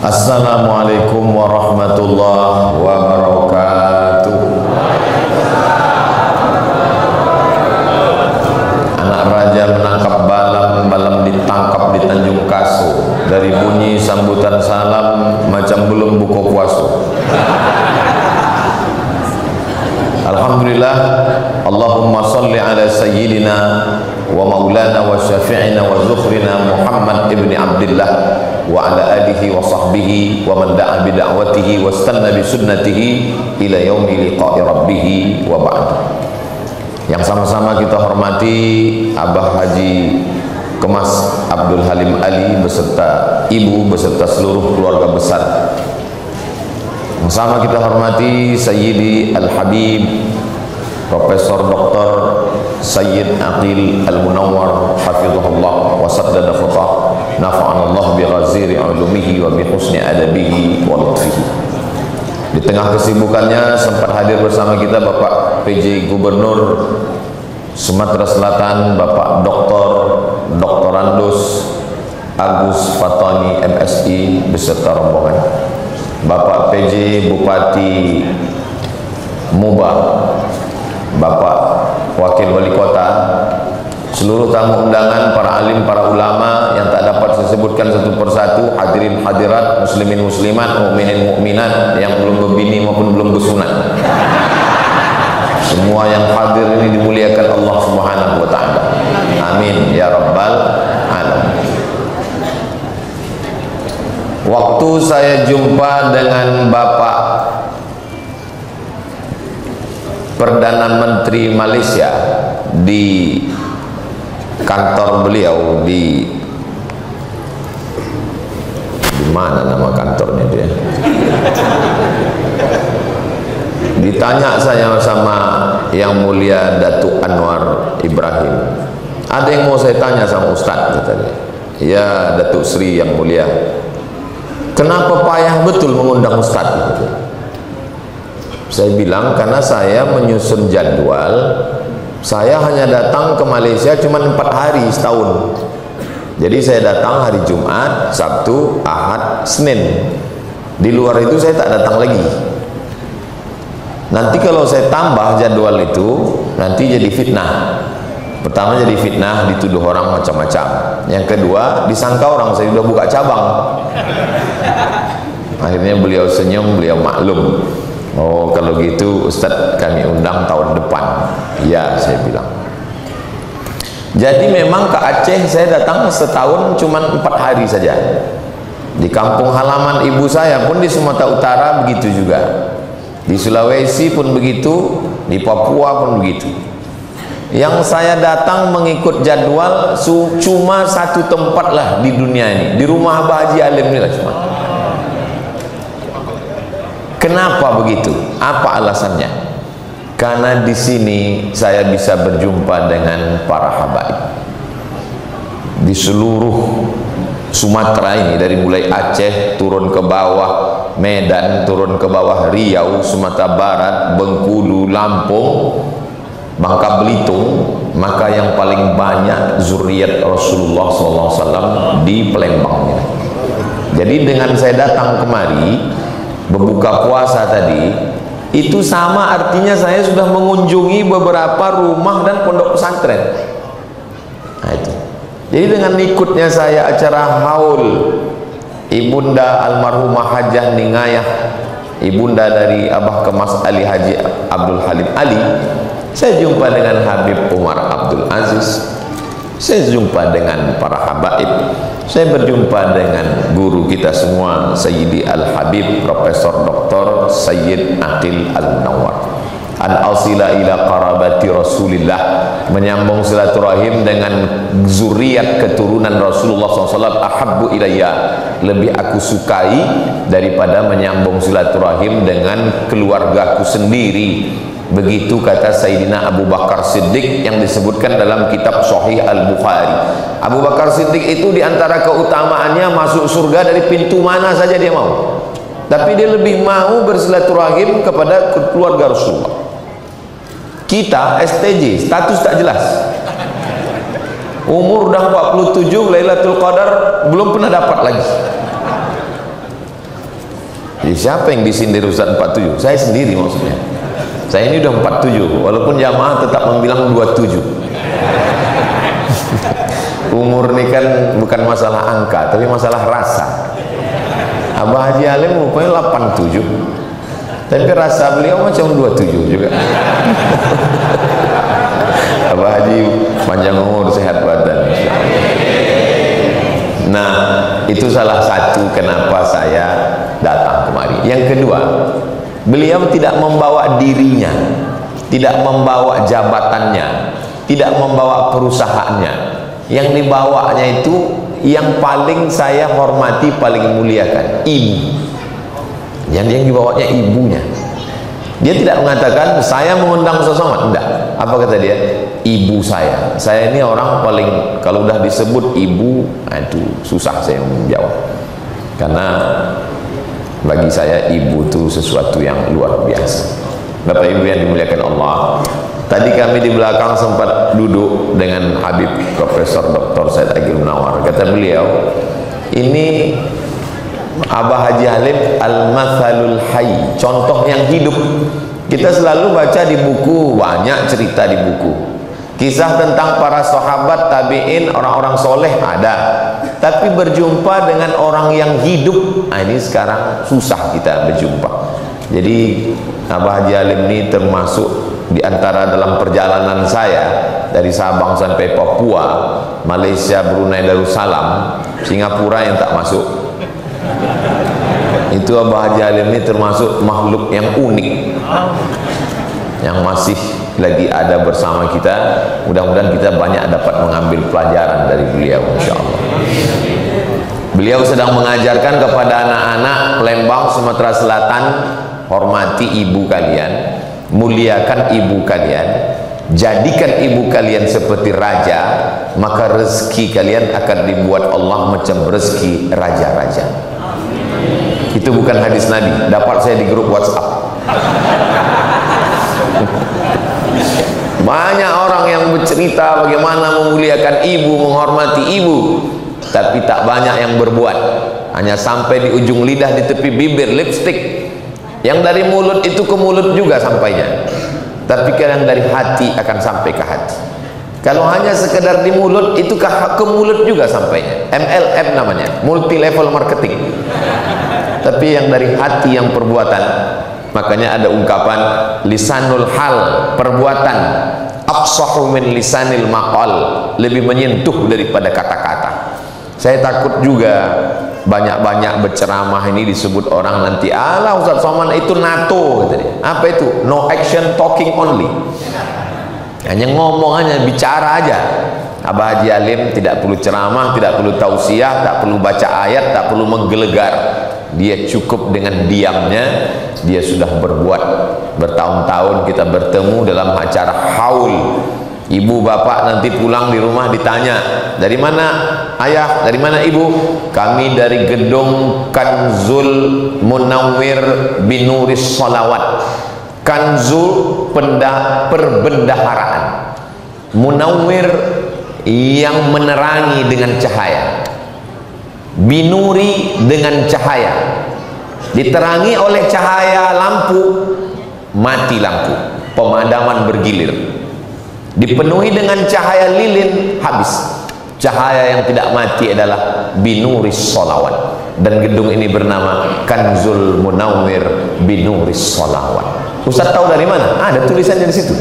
Assalamualaikum warahmatullahi wabarakatuh. Anak raja menangkap balam, balam ditangkap di Tanjung Kaso. Dari bunyi sambutan salam macam belum buka puasa. Alhamdulillah, Allahumma salli ala sayyidina wa maulana wa syafi'ina wa zukhrina Muhammad ibn Abdullah wa ala alihi wa sahbihi wa man da'a bi da'watihi wa istanna bi sunnatihi ila yaumi liqa'i rabbih wa ba'd. Yang sama-sama kita hormati Abah Haji Kemas Abdul Halim Ali beserta ibu beserta seluruh keluarga besar. Yang sama kita hormati Sayyidi Al-Habib Profesor Dr. Sayyid Aqil Al-Munawwar hafizahullah wa saddada khutah nafa'anallah bi ghaziri ulumihi wa bi husni adabihi wa lutfihi. Di tengah kesibukannya sempat hadir bersama kita Bapak PJ Gubernur Sumatera Selatan, Bapak Dr. Andus Agus Fatani MSI beserta rombongan, Bapak PJ Bupati Mubah, Bapak Wakil Wali Kota, seluruh tamu undangan, para alim, para ulama yang tak dapat saya sebutkan satu persatu, hadirin hadirat, muslimin muslimat, mukminin mukminat yang belum berbini maupun belum bersunat. Semua yang hadir ini dimuliakan Allah Subhanahu wa taala. Amin ya rabbal alamin. Waktu saya jumpa dengan Bapak Perdana Menteri Malaysia di kantor beliau di mana nama kantornya dia? Ditanya saya sama yang mulia Datuk Anwar Ibrahim, ada yang mau saya tanya sama Ustaz, kata dia. Ya Datuk Sri yang mulia, kenapa payah betul mengundang Ustaz? Gitu. Saya bilang karena saya menyusun jadwal, saya hanya datang ke Malaysia cuma 4 hari setahun. Jadi saya datang hari Jumat, Sabtu, Ahad, Senin. Di luar itu saya tak datang lagi. Nanti kalau saya tambah jadwal itu, nanti jadi fitnah. Pertama jadi fitnah, dituduh orang macam-macam. Yang kedua, disangka orang saya sudah buka cabang. Akhirnya beliau senyum, beliau maklum. Oh kalau gitu Ustadz kami undang tahun depan. Ya saya bilang. Jadi memang ke Aceh saya datang setahun cuma 4 hari saja. Di kampung halaman ibu saya pun di Sumatera Utara begitu juga. Di Sulawesi pun begitu, di Papua pun begitu. Yang saya datang mengikut jadwal cuma satu tempat lah di dunia ini, di rumah Abah Haji Alim ini lah cuma. Kenapa begitu? Apa alasannya? Karena di sini saya bisa berjumpa dengan para habaib di seluruh Sumatera ini, dari mulai Aceh turun ke bawah Medan, turun ke bawah Riau, Sumatera Barat, Bengkulu, Lampung, Bangka Belitung. Maka yang paling banyak zuriat Rasulullah SAW di Palembang. Jadi dengan saya datang kemari berbuka puasa tadi, itu sama artinya saya sudah mengunjungi beberapa rumah dan pondok pesantren. Nah itu. Jadi dengan ikutnya saya acara haul Ibunda almarhumah Hajah Ningayah, ibunda dari Abah Kemas Ali Haji Abdul Halim Ali, saya jumpa dengan Habib Umar Abdul Aziz, saya jumpa dengan para habaib, saya berjumpa dengan guru kita semua Sayyidi Al-Habib Profesor Dr. Sayyid Aqil Al-Munawwar. Al-asila ila qarabati Rasulillah, menyambung silaturahim dengan zuriat keturunan Rasulullah SAW. Ahabbu ilayya, lebih aku sukai daripada menyambung silaturahim dengan keluargaku sendiri. Begitu kata Sayyidina Abu Bakar Siddiq yang disebutkan dalam kitab Sahih Al-Bukhari. Abu Bakar Siddiq itu diantara keutamaannya masuk surga dari pintu mana saja dia mau, tapi dia lebih mau bersilaturahim kepada keluarga Rasulullah. Kita STJ, status tak jelas, umur udah 47, Lailatul Qadar belum pernah dapat lagi. Jadi siapa yang disindir Ustaz 47? Saya sendiri maksudnya. Saya ini udah 47, walaupun jamaah tetap membilang 27. Umur ini kan bukan masalah angka, tapi masalah rasa. Abah Haji Alim rupanya 87, tapi rasa beliau macam 27 juga. Abah Haji panjang umur, sehat badan. Nah, itu salah satu kenapa saya datang kemari. Yang kedua, beliau tidak membawa dirinya, tidak membawa jabatannya, tidak membawa perusahaannya. Yang dibawanya itu yang paling saya hormati, paling muliakan, ibu. Yang dibawanya ibunya. Dia tidak mengatakan saya mengundang seseorang, enggak. Apa kata dia? Ibu saya. Saya ini orang paling, kalau udah disebut ibu, itu susah saya menjawab. Karena bagi saya ibu itu sesuatu yang luar biasa. Bapak Ibu yang dimuliakan Allah, tadi kami di belakang sempat duduk dengan Habib Profesor Dr. Said Agil Munawar. Kata beliau, ini Abah Haji Halim al-mathalul hayy, contoh yang hidup. Kita selalu baca di buku, banyak cerita di buku, kisah tentang para sahabat, tabi'in, orang-orang soleh ada, tapi berjumpa dengan orang yang hidup, nah ini sekarang susah kita berjumpa. Jadi Abah Haji Halim ini termasuk di antara dalam perjalanan saya dari Sabang sampai Papua, Malaysia, Brunei Darussalam, Singapura yang tak masuk. Itu Abah Haji Halim ini termasuk makhluk yang unik, yang masih lagi ada bersama kita. Mudah-mudahan kita banyak dapat mengambil pelajaran dari beliau, insyaallah. Beliau sedang mengajarkan kepada anak-anak Lembang, Sumatera Selatan, hormati ibu kalian, muliakan ibu kalian, jadikan ibu kalian seperti raja, maka rezeki kalian akan dibuat Allah macam rezeki raja-raja. Itu bukan hadis Nabi, dapat saya di grup WhatsApp. Banyak orang yang bercerita bagaimana memuliakan ibu, menghormati ibu, tapi tak banyak yang berbuat. Hanya sampai di ujung lidah, di tepi bibir, lipstick. Yang dari mulut itu ke mulut juga sampainya, tapi yang dari hati akan sampai ke hati. Kalau hanya sekedar di mulut, itu ke mulut juga sampainya. MLM namanya, multi level marketing. Tapi yang dari hati, yang perbuatan. Makanya ada ungkapan lisanul hal, perbuatan, afsahu min lisanil maqal, lebih menyentuh daripada kata-kata. Saya takut juga banyak-banyak berceramah ini disebut orang nanti, alah Ustaz Somad itu NATO gitu. Apa itu? No action, talking only. Hanya ngomong aja, bicara aja. Abah Haji Halim tidak perlu ceramah, tidak perlu tausiah, tak perlu baca ayat, tak perlu menggelegar. Dia cukup dengan diamnya, dia sudah berbuat. Bertahun-tahun kita bertemu dalam acara haul. Ibu bapak nanti pulang di rumah ditanya, dari mana ayah, dari mana ibu? Kami dari gedung Kanzul Munawwir Binuris Salawat. Kanzul perbendaharaan, Munawwir yang menerangi dengan cahaya, binuri dengan cahaya. Diterangi oleh cahaya lampu, mati lampu, pemadaman bergilir. Dipenuhi dengan cahaya lilin, habis. Cahaya yang tidak mati adalah binuris sholawat. Dan gedung ini bernama Kanzul Munawwir Binuris Sholawat. Ustaz tahu dari mana? Ada tulisannya di situ.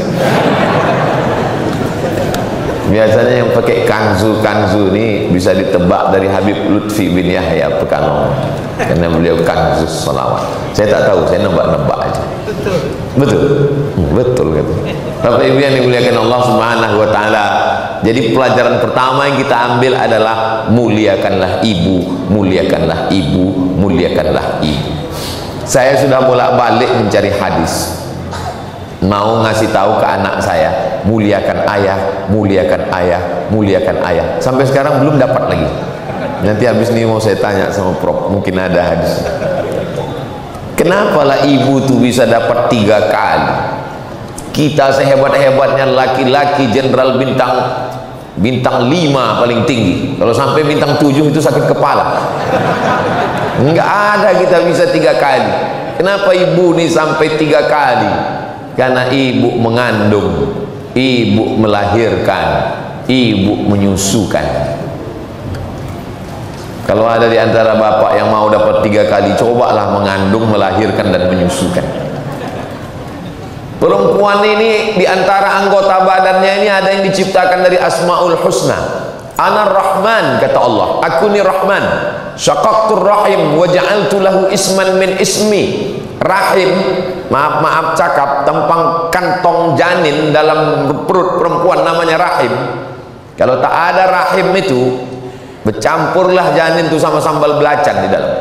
Biasanya yang pakai kanzu ini bisa ditebak dari Habib Lutfi bin Yahya Pekanong, karena beliau Kanzus Sholawat. Saya tak tahu, saya nebak-nebak aja. Betul, betul gitu. Bapak Ibu yang dimuliakan Allah Subhanahu Wa Taala. Jadi pelajaran pertama yang kita ambil adalah muliakanlah ibu, muliakanlah ibu, muliakanlah ibu. Saya sudah bolak-balik mencari hadis, mau ngasih tahu ke anak saya, muliakan ayah, muliakan ayah, muliakan ayah. Sampai sekarang belum dapat lagi. Nanti habis ini mau saya tanya sama Prof, mungkin ada hadis. Kenapa lah ibu tuh bisa dapat 3 kali? Kita sehebat-hebatnya laki-laki jenderal bintang 5 paling tinggi. Kalau sampai bintang 7 itu sakit kepala. Enggak ada kita bisa 3 kali. Kenapa ibu ini sampai 3 kali? Karena ibu mengandung, ibu melahirkan, ibu menyusukan. Kalau ada di antara bapak yang mau dapat 3 kali, cobalah mengandung, melahirkan dan menyusukan. Perempuan ini di antara anggota badannya ini ada yang diciptakan dari Asmaul Husna. Ana Rahman, kata Allah, aku ni Rahman. Syaqaqtur rahim wa ja'altu lahu isman min ismi. Rahim, maaf cakap, tempang kantong janin dalam perut perempuan namanya rahim. Kalau tak ada rahim itu, bercampurlah janin itu sama sambal belacan di dalam.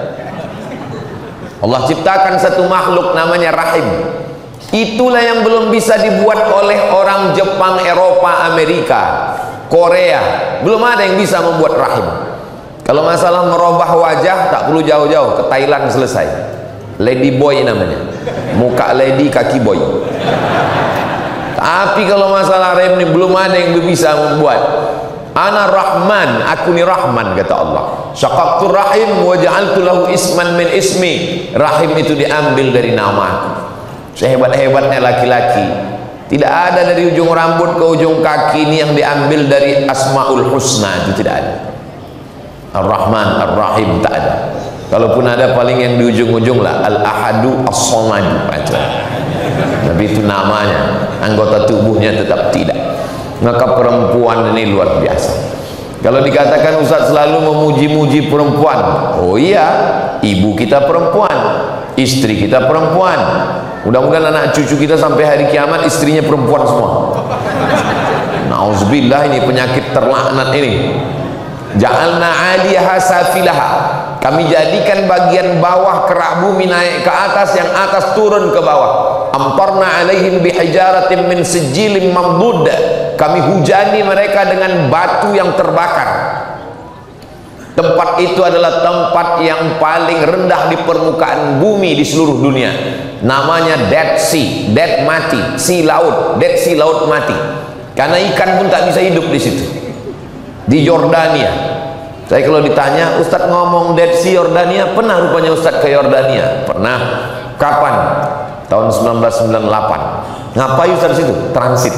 Allah ciptakan satu makhluk namanya rahim. Itulah yang belum bisa dibuat oleh orang Jepang, Eropa, Amerika, Korea. Belum ada yang bisa membuat rahim. Kalau masalah merubah wajah, tak perlu jauh-jauh, ke Thailand selesai. Lady boy namanya, muka lady, kaki boy. Tapi kalau masalah rahim ini belum ada yang bisa membuat. Ana Rahman, aku ni Rahman, kata Allah. Syaqaqtur rahim wa ja'altu lahu isman min ismi. Rahim itu diambil dari nama. Sehebat-hebatnya laki-laki, tidak ada dari ujung rambut ke ujung kaki ini yang diambil dari Asmaul Husna, itu tidak ada. Ar-Rahman, Ar-Rahim tak ada. Kalaupun ada, paling yang di ujung-ujung lah Al-Ahadu As-Somad, tapi itu namanya, anggota tubuhnya tetap tidak. Maka perempuan ini luar biasa. Kalau dikatakan Ustaz selalu memuji-muji perempuan, oh iya, ibu kita perempuan, istri kita perempuan. Mudah-mudahan anak cucu kita sampai hari kiamat istrinya perempuan semua. Nauzubillah, ini penyakit terlaknat ini. Ja'alna 'aliyaha safilaha. Kami jadikan bagian bawah kerak bumi naik ke atas, yang atas turun ke bawah. Amtarna 'alaihim bihijaratin min sijilin mamdud. Kami hujani mereka dengan batu yang terbakar. Tempat itu adalah tempat yang paling rendah di permukaan bumi di seluruh dunia. Namanya Dead Sea, Dead mati, sea laut, Dead Sea laut mati. Karena ikan pun tak bisa hidup di situ. Di Yordania. Saya kalau ditanya, Ustadz ngomong Dead Sea Yordania, pernah rupanya Ustadz ke Yordania? Pernah. Kapan? Tahun 1998. Ngapain Ustadz di situ? Transit.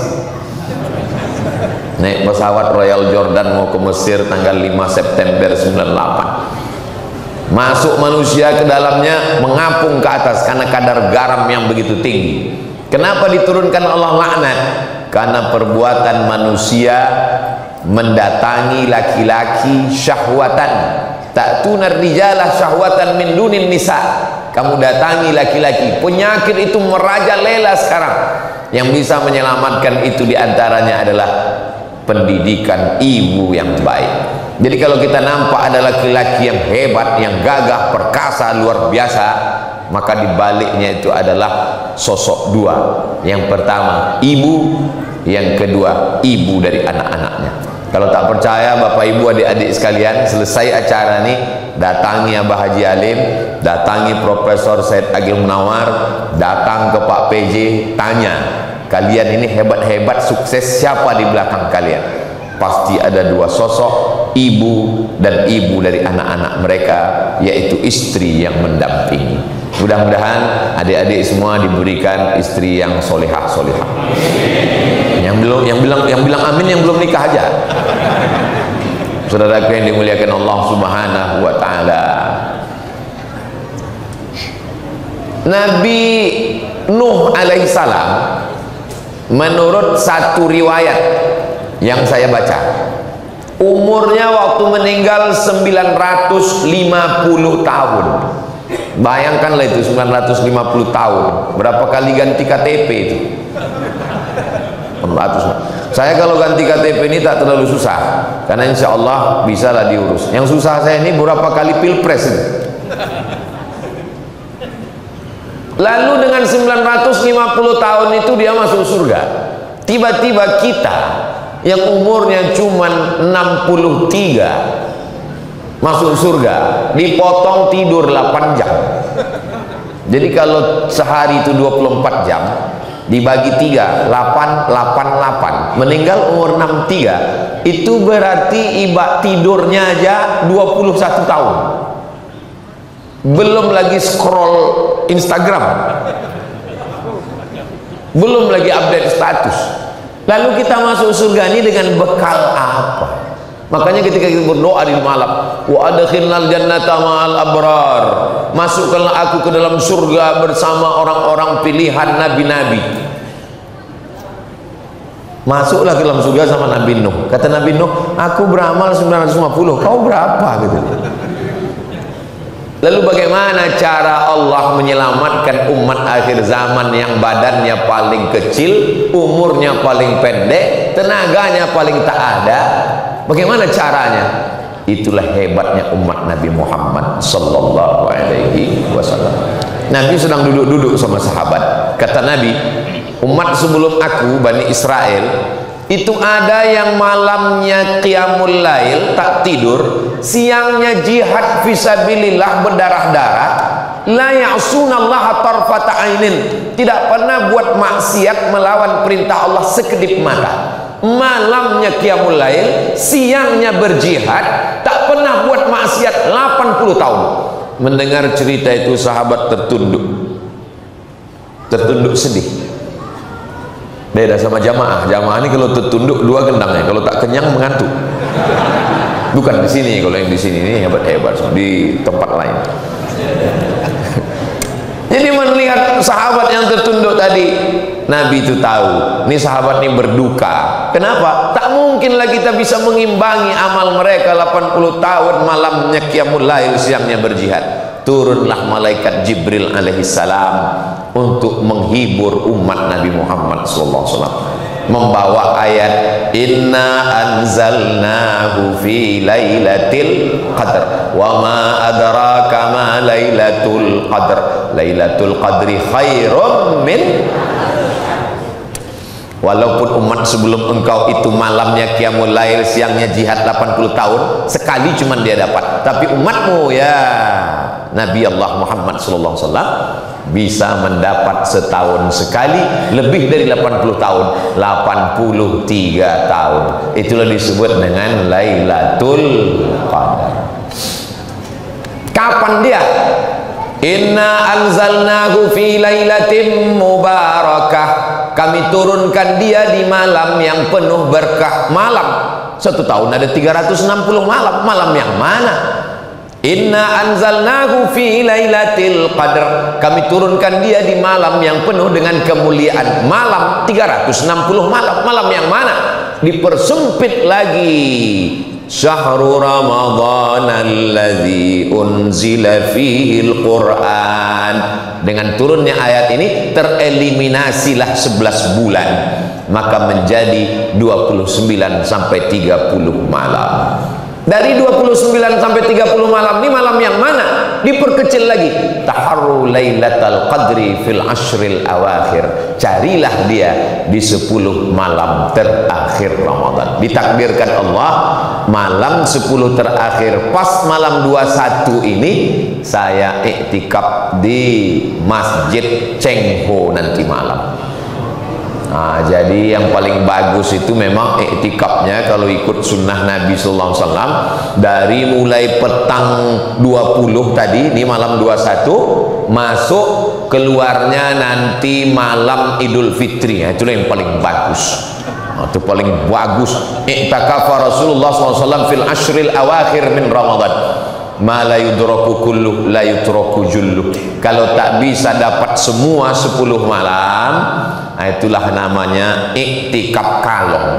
Naik pesawat Royal Jordan mau ke Mesir tanggal 5 September 98. Masuk manusia ke dalamnya, mengapung ke atas karena kadar garam yang begitu tinggi. Kenapa diturunkan Allah laknat? Karena perbuatan manusia mendatangi laki-laki syahwatan. Ta'tunar rijalah syahwatan min dunin nisa. Kamu datangi laki-laki. Penyakit itu merajalela sekarang. Yang bisa menyelamatkan itu diantaranya adalah pendidikan ibu yang baik. Jadi kalau kita nampak ada laki-laki yang hebat, yang gagah, perkasa, luar biasa, maka dibaliknya itu adalah sosok dua. Yang pertama ibu, yang kedua ibu dari anak-anaknya. Kalau tak percaya Bapak Ibu adik-adik sekalian, selesai acara ini datangi Abah Haji Alim, datangi Profesor Said Agil Munawar, datang ke Pak PJ, tanya, kalian ini hebat-hebat, sukses, siapa di belakang kalian? Pasti ada dua sosok, ibu dan ibu dari anak-anak mereka, yaitu istri yang mendampingi. Mudah-mudahan adik-adik semua diberikan istri yang solehah-solehah. Yang bilang amin yang belum nikah aja. Saudaraku yang dimuliakan Allah Subhanahu wa taala. Nabi Nuh alaihissalam, menurut satu riwayat yang saya baca, umurnya waktu meninggal 950 tahun. Bayangkanlah itu 950 tahun. Berapa kali ganti KTP itu? 400. Saya kalau ganti KTP ini tak terlalu susah, karena insya Allah bisa lah diurus. Yang susah saya ini berapa kali pilpres ini. Lalu dengan 950 tahun itu dia masuk surga. Tiba-tiba kita yang umurnya cuma 63 masuk surga, dipotong tidur 8 jam. Jadi kalau sehari itu 24 jam dibagi 3, 8, 8, 8, meninggal umur 63, itu berarti tidurnya aja 21 tahun. belum lagi scroll Instagram, belum lagi update status. Lalu kita masuk surga ini dengan bekal apa? Makanya ketika kita berdoa di malam, wa adkhilnal jannata ma'al abrar, masukkanlah aku ke dalam surga bersama orang-orang pilihan nabi-nabi. Masuklah ke dalam surga sama Nabi Nuh. Kata Nabi Nuh, aku beramal 950, kau berapa? Gitu. Lalu bagaimana cara Allah menyelamatkan umat akhir zaman yang badannya paling kecil, umurnya paling pendek, tenaganya paling tak ada? Bagaimana caranya? Itulah hebatnya umat Nabi Muhammad sallallahu alaihi wasallam. Nabi sedang duduk-duduk sama sahabat. Kata Nabi, umat sebelum aku, Bani Israel, itu ada yang malamnya qiyamul lail, tak tidur, siangnya jihad fisabilillah berdarah-darah, la ya'sunallaha tarfata ainin, tidak pernah buat maksiat melawan perintah Allah sekedip mata. Malamnya qiyamul lail, siangnya berjihad, tak pernah buat maksiat 80 tahun. Mendengar cerita itu sahabat tertunduk sedih. Beda sama jamaah. Jamaah ini kalau tertunduk dua gendangnya, kalau tak kenyang mengantuk. Bukan di sini, kalau yang di sini ini hebat-hebat, di tempat lain. Jadi melihat sahabat yang tertunduk tadi, Nabi itu tahu, ini sahabat ini berduka. Kenapa? Tak mungkinlah kita bisa mengimbangi amal mereka 80 tahun malamnya qiyamul lail, siangnya berjihad. Turunlah malaikat Jibril alaihissalam untuk menghibur umat Nabi Muhammad sallallahu alaihi wasallam, membawa ayat inna anzalnahu fi lailatul qadr wa ma adraka ma lailatul qadr lailatul qadri khairum min. Walaupun umat sebelum engkau itu malamnya qiyamul lail, siangnya jihad 80 tahun, sekali cuman dia dapat. Tapi umatmu ya Nabi Allah Muhammad sallallahu alaihi wasallam bisa mendapat setahun sekali, lebih dari 80 tahun, 83 tahun. Itulah disebut dengan Lailatul Qadar. Kapan dia? Inna anzalnahu fi lailatin mubarakah. Kami turunkan dia di malam yang penuh berkah. Malam, satu tahun ada 360 malam. Malam yang mana? Inna anzalnahu fi lailatul qadr. Kami turunkan dia di malam yang penuh dengan kemuliaan. Malam 360 malam. Malam yang mana? Dipersempit lagi. Syahrul Ramadan alladzi unzila fihil Qur'an. Dengan turunnya ayat ini tereliminasilah 11 bulan, maka menjadi 29 sampai 30 malam. Dari 29 sampai 30 malam ini malam yang mana? Diperkecil lagi. Taharru lailatal qadri fil ashril awakhir. Carilah dia di 10 malam terakhir Ramadan. Ditakdirkan Allah malam 10 terakhir, pas malam 21 ini saya iktikaf di Masjid Cheng Ho nanti malam. Nah, jadi yang paling bagus itu memang iktikafnya kalau ikut sunnah Nabi sallallahu alaihi wasallam, dari mulai petang 20 tadi, ini malam 21, masuk keluarnya nanti malam Idul Fitri. Nah, itulah yang paling bagus. Nah, itu paling bagus. I'takafa Rasulullah SAW fil ashril awakhir min Ramadan. Ma la yudraku kullu la yutraku jullu. Kalau tak bisa dapat semua 10 malam, nah itulah namanya iktikaf kalong.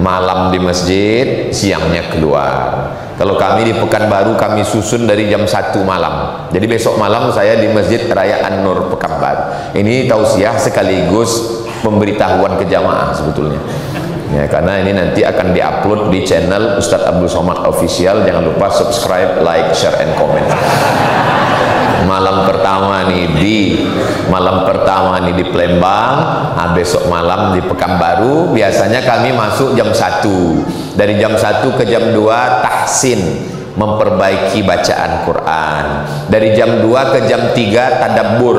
Malam di masjid, siangnya keluar. Kalau kami di Pekanbaru, kami susun dari jam 1 malam. Jadi besok malam saya di Masjid Raya An-Nur Pekanbaru. Ini tausiah sekaligus pemberitahuan ke jamaah sebetulnya. Ya, karena ini nanti akan diupload di channel Ustadz Abdul Somad Official. Jangan lupa subscribe, like, share, and comment. Malam pertama nih di Palembang, besok malam di Pekanbaru. Biasanya kami masuk jam 1. Dari jam 1 ke jam 2 tahsin, memperbaiki bacaan Quran. Dari jam 2 ke jam 3 tadabbur,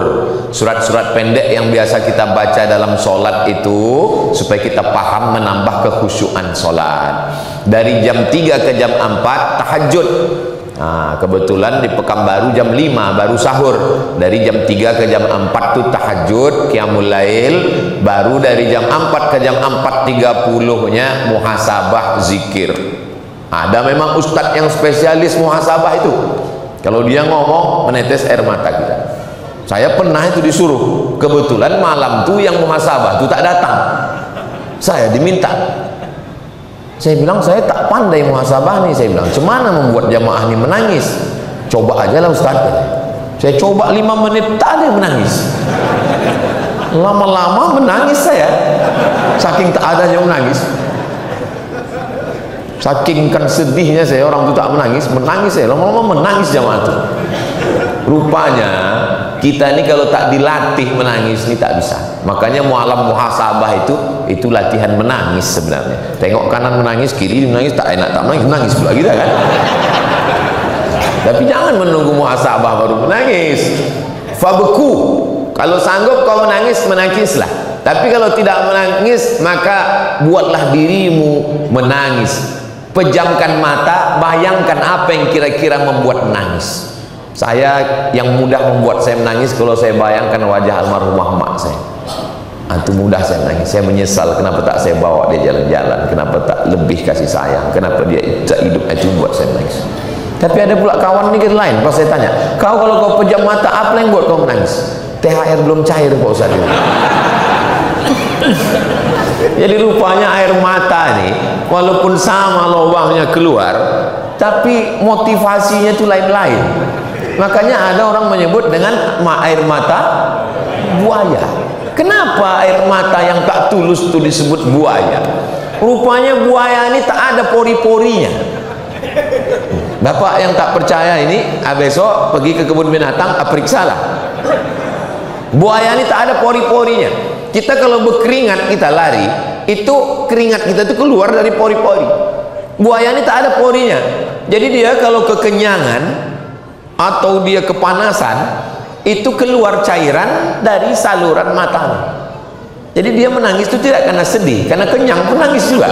surat-surat pendek yang biasa kita baca dalam sholat itu, supaya kita paham, menambah kekhusyuan sholat. Dari jam 3 ke jam 4 tahajud. Nah, kebetulan di Pekanbaru jam 5 baru sahur. Dari jam 3 ke jam 4 tuh tahajud, qiyamul lail. Baru dari jam 4 ke jam 4.30-nya muhasabah zikir. Ada memang ustadz yang spesialis muhasabah itu. Kalau dia ngomong menetes air mata kita. Saya pernah itu disuruh. Kebetulan malam tuh yang muhasabah tuh tak datang. Saya diminta. Saya bilang saya tak pandai muhasabah nih. Saya bilang cemana membuat jamaah ini menangis. Coba aja lah Ustaz. Saya coba 5 menit tak ada yang menangis. Lama-lama menangis saya. Saking tak ada yang menangis. Saking kan sedihnya saya, orang itu tak menangis. Menangis saya, lama-lama menangis jamaah itu. Rupanya kita ini kalau tak dilatih menangis ini tak bisa. Makanya mualam muhasabah itu latihan menangis sebenarnya. Tengok kanan menangis, kiri menangis, tak enak tak menangis, menangis pula kita kan. Tapi jangan menunggu muhasabah baru menangis. Fabku, kalau sanggup kau menangis, menangislah. Tapi kalau tidak menangis, maka buatlah dirimu menangis. Pejamkan mata, bayangkan apa yang kira-kira membuat menangis. Saya yang mudah membuat saya menangis kalau saya bayangkan wajah almarhumah mak saya. Itu mudah saya menangis. Saya menyesal kenapa tak saya bawa dia jalan-jalan, kenapa tak lebih kasih sayang, kenapa dia tak hidup. Itu buat saya menangis. Tapi ada pula kawan mikir lain. Pas saya tanya, kau kalau kau pejam mata, apa yang buat kau menangis? THR belum cair Pak Ustaz. Jadi rupanya air mata nih, walaupun sama lubangnya keluar, tapi motivasinya itu lain-lain. Makanya ada orang menyebut dengan air mata buaya. Kenapa air mata yang tak tulus itu disebut buaya? Rupanya buaya ini tak ada pori-porinya. Bapak yang tak percaya ini, besok pergi ke kebun binatang, periksalah. Buaya ini tak ada pori-porinya. Kita kalau berkeringat kita lari, itu keringat kita itu keluar dari pori-pori. Buaya ini tak ada porinya. Jadi dia kalau kekenyangan atau dia kepanasan, itu keluar cairan dari saluran matanya. Jadi dia menangis itu tidak karena sedih, karena kenyang pun nangis juga.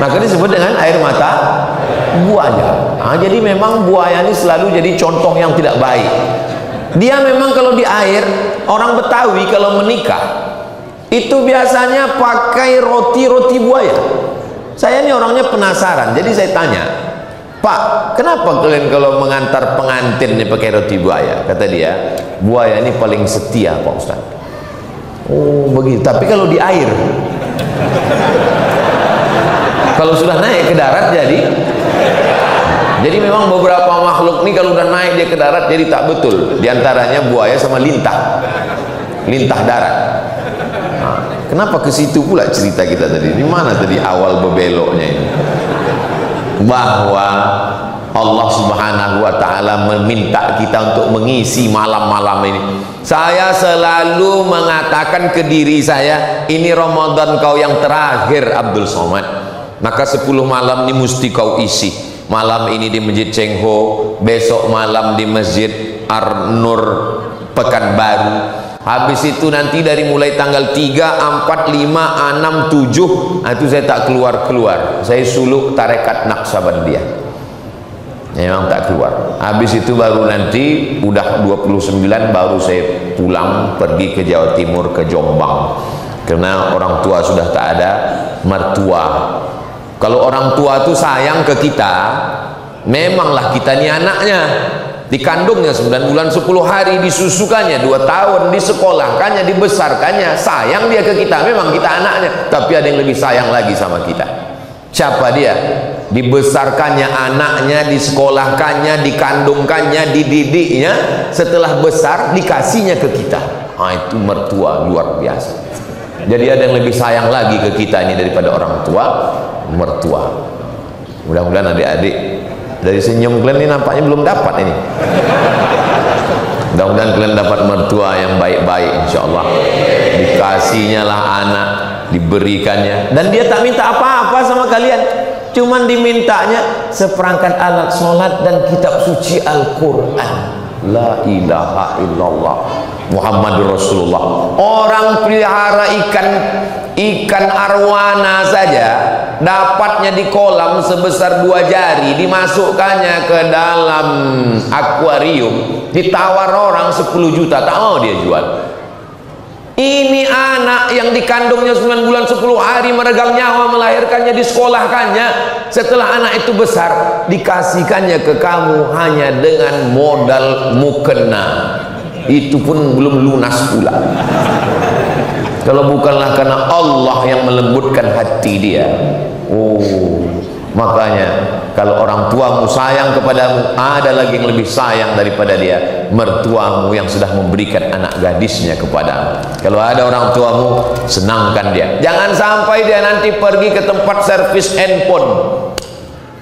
Maka disebut dengan air mata buaya. Jadi memang buaya ini selalu jadi contoh yang tidak baik. Dia memang kalau di air, orang Betawi kalau menikah itu biasanya pakai roti-roti buaya. Saya ini orangnya penasaran, jadi saya tanya, Pak, kenapa kalian kalau mengantar pengantin ini pakai roti buaya? Kata dia, buaya ini paling setia Pak Ustaz. Oh begitu, tapi kalau di air, kalau sudah naik ke darat jadi memang beberapa makhluk ini kalau udah naik dia ke darat jadi tak betul. Di antaranya buaya sama lintah darat. Kenapa ke situ pula cerita kita tadi? Di mana tadi awal berbeloknya ini? Bahwa Allah Subhanahu wa taala meminta kita untuk mengisi malam-malam ini. Saya selalu mengatakan ke diri saya, ini Ramadan kau yang terakhir Abdul Somad. Maka 10 malam ini mesti kau isi. Malam ini di Masjid Cheng Ho, besok malam di Masjid Ar-Nur Pekanbaru. Habis itu nanti dari mulai tanggal 3, 4, 5, 6, 7 itu saya tak keluar-keluar. Saya suluk tarekat Naqsabandiyah. Memang tak keluar. Habis itu baru nanti udah 29 baru saya pulang pergi ke Jawa Timur, ke Jombang. Karena orang tua sudah tak ada, mertua. Kalau orang tua itu sayang ke kita, memanglah kita ini anaknya. Dikandungnya 9 bulan 10 hari, disusukannya 2 tahun, disekolahkannya, dibesarkannya, sayang dia ke kita. Memang kita anaknya, tapi ada yang lebih sayang lagi sama kita. Siapa dia? Dibesarkannya anaknya, disekolahkannya, dikandungkannya, dididiknya, setelah besar dikasihnya ke kita. Itu mertua luar biasa. Jadi ada yang lebih sayang lagi ke kita ini daripada orang tua, mertua. Mudah-mudahan adik-adik dari senyum kalian ini nampaknya belum dapat ini. Mudah-mudahan kalian dapat mertua yang baik-baik, insyaallah. Dikasihnya lah anak, diberikannya, dan dia tak minta apa-apa sama kalian, cuman dimintanya seperangkat alat sholat dan kitab suci Al-Quran. La ilaha illallah Muhammadur Rasulullah. Orang pelihara ikan Ikan arwana saja dapatnya di kolam sebesar 2 jari, dimasukkannya ke dalam akuarium, ditawar orang 10 juta, tak mau dia jual. Ini anak yang dikandungnya 9 bulan 10 hari, meregang nyawa melahirkannya, disekolahkannya. Setelah anak itu besar, dikasihkannya ke kamu hanya dengan modal mukena, itu pun belum lunas pula. Kalau bukanlah karena Allah yang melembutkan hati dia. Makanya kalau orang tuamu sayang kepadamu, ada lagi yang lebih sayang daripada dia, mertuamu yang sudah memberikan anak gadisnya kepadamu. Kalau ada orang tuamu, senangkan dia. Jangan sampai dia nanti pergi ke tempat servis handphone.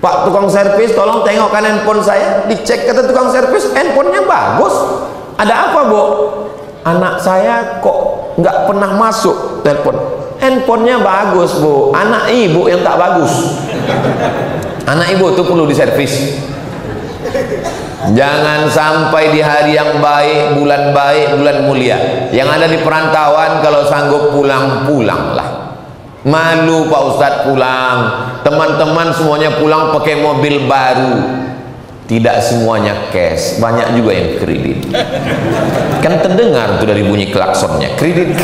Pak tukang servis, tolong tengokkan handphone saya. Dicek, kata tukang servis, handphonenya bagus. Ada apa, Bu? Anak saya kok nggak pernah masuk telepon. Handphonenya bagus, Bu. Anak ibu yang tak bagus. Anak ibu itu perlu diservis. Jangan sampai di hari yang baik, bulan mulia, yang ada di perantauan, kalau sanggup pulang, pulanglah. Malu Pak Ustadz pulang, teman-teman semuanya pulang pakai mobil baru. Tidak semuanya cash, banyak juga yang kredit. Kan terdengar tuh dari bunyi klaksonnya, kredit.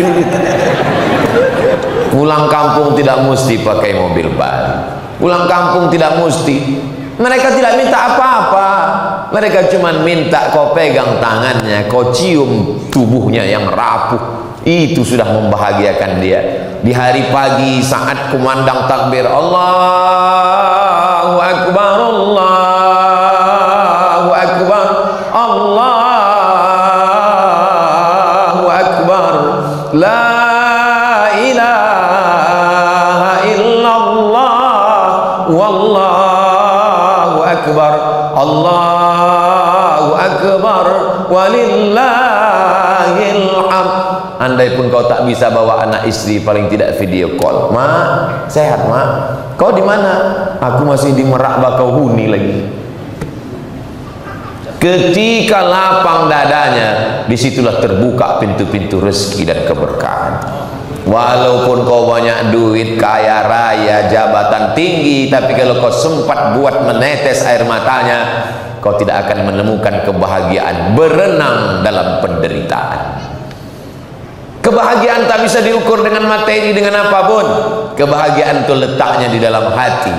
Pulang kampung tidak mesti pakai mobil baru. Pulang kampung tidak mesti. Mereka tidak minta apa-apa. Mereka cuma minta kau pegang tangannya, kau cium tubuhnya yang rapuh. Itu sudah membahagiakan dia. Di hari pagi saat kumandang takbir, Allahu Akbar, Allahu Akbar, Allahu Akbar, la ilaha illallah, wallahu akbar, Allahu akbar, walillahil hamd. Andai pun kau tak bisa bawa anak istri, paling tidak video call. Mak, sehat mak? Kau di mana? Aku masih di Merak Bakauhuni lagi. Ketika lapang dadanya, disitulah terbuka pintu-pintu rezeki dan keberkahan. Walaupun kau banyak duit, kaya raya, jabatan tinggi, tapi kalau kau sempat buat menetes air matanya, kau tidak akan menemukan kebahagiaan. Berenang dalam penderitaan. Kebahagiaan tak bisa diukur dengan materi, dengan apapun. Kebahagiaan itu letaknya di dalam hati.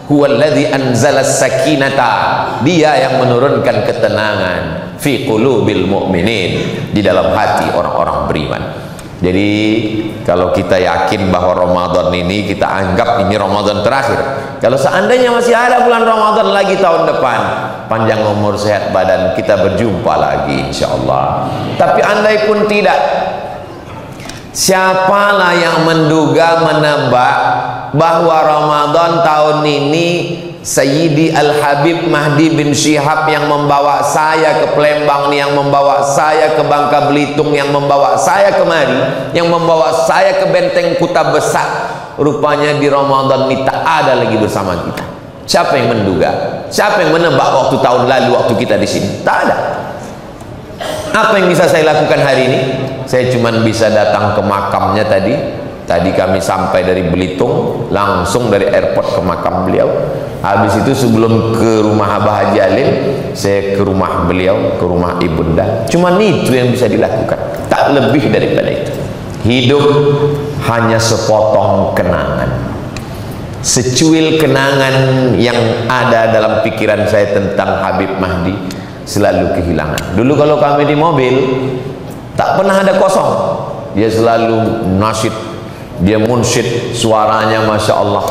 Huwallazi anzalas sakinata, dia yang menurunkan ketenangan fi qulubil mu'minin, di dalam hati orang-orang beriman. Jadi kalau kita yakin bahwa Ramadan ini, kita anggap ini Ramadan terakhir. Kalau seandainya masih ada bulan Ramadan lagi tahun depan, panjang umur sehat badan, kita berjumpa lagi insyaallah. Tapi andai pun tidak, siapalah yang menduga, menebak bahwa Ramadan tahun ini Sayyidi Al-Habib Mahdi bin Syihab yang membawa saya ke Palembang, yang membawa saya ke Bangka Belitung, yang membawa saya kemari, yang membawa saya ke Benteng Kuta Besar, rupanya di Ramadan ini tak ada lagi bersama kita. Siapa yang menduga? Siapa yang menebak waktu tahun lalu waktu kita di sini? Tak ada. Apa yang bisa saya lakukan hari ini? Saya cuma bisa datang ke makamnya tadi. Tadi kami sampai dari Belitung, langsung dari airport ke makam beliau. Habis itu sebelum ke rumah Abah Haji Alim, saya ke rumah beliau, ke rumah ibunda. Cuma itu yang bisa dilakukan, tak lebih daripada itu. Hidup hanya sepotong kenangan, secuil kenangan yang ada dalam pikiran saya tentang Habib Mahdi selalu kehilangan. Dulu kalau kami di mobil, tak pernah ada kosong. Dia selalu nasyid, dia munsyid, suaranya Masya Allah.